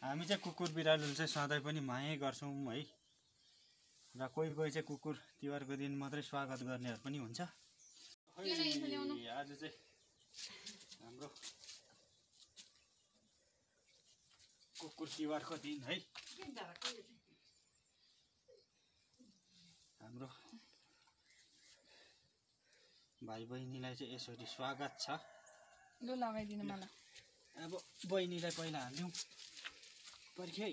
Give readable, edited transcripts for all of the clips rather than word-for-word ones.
हामी चाहिँ कुकुर बिरालोले चाहिँ सधैँ पनि माया गर्छौँ है। र कोही कोही चाहिँ कुकुर तिहारको दिन मात्रै स्वागत गर्नेहरू पनि हुन्छ। आज चाहिँ हाम्रो कुकुर तिहारको दिन है। हाम्रो भाइ बहिनीलाई चाहिँ यसरी स्वागत छ। लु लगाइदिनु मलाई। अब बहिनीलाई पहिला हाल्यौँ। पर्खी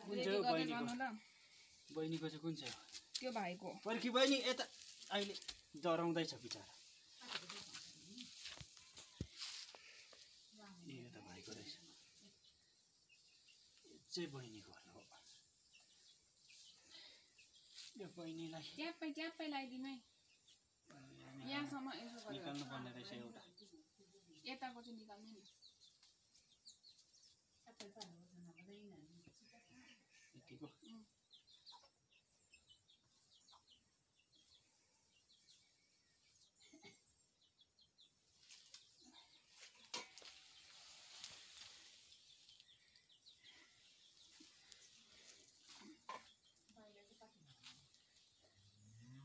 कुन चाहिँ हो बहिनीको? बहिनीको चाहिँ कुन चाहिँ हो? त्यो भाइको। पर्खी बहिनी यता अहिले डराउँदैछ बिचरा। ए त भाइको रहेछ। चाहिँ बहिनीको हो। यो बहिनीलाई ट्याप्पै लगाइदिनु है। यहाँसम्म यसो गरेर निकाल्नु पर्ने रहेछ एउटा। यताको चाहिँ निकाल्नु नि। यतिको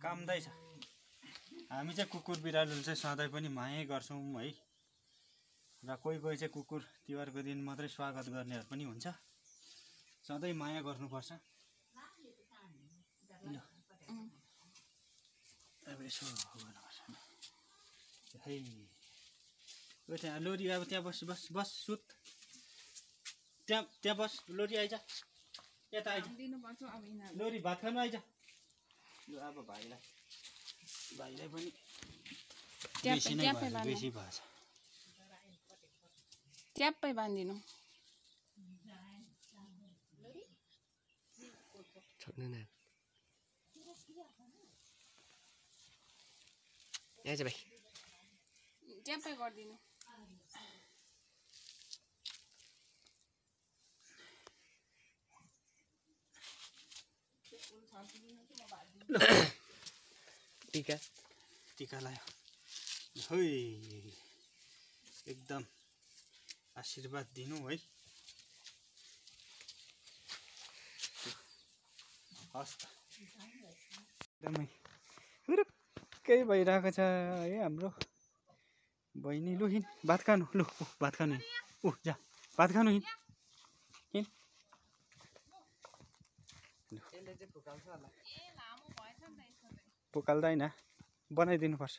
कामदैछ। हामी चाहिँ कुकुर बिरालोले चाहिँ सधैँ पनि माया गर्छौँ है। र कोही कोही चाहिँ कुकुर तिहारको दिन मात्रै स्वागत गर्नेहरू पनि हुन्छ। सधैँ माया गर्नुपर्छ। अब यसो गर्नुपर्छ है। ओ त्यहाँ लोरी अब त्यहाँ बस बस बस सुत। त्यहाँ बस लोरी आइज। यता आइज लोरी भात खानु आइज। लु अब भाइलाई पनि बेसी नै बेसी भएछ। ट्याप्पै बाँधिदिनु। ट्याप्पै गरिदिनु। टीका लायो है। एकदम आशीर्वाद दिनु है। हस् त एकदमै हुरुक्कै भइरहेको छ है हाम्रो बहिनी। लु हिँड भात खानु। लु भात खानु। जा भात खानु हिँड। पुकाल्दैन बनाइदिनु पर्छ।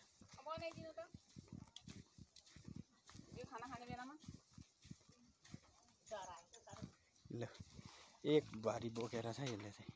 ल एक भारी बोकेर छ यसले चाहिँ।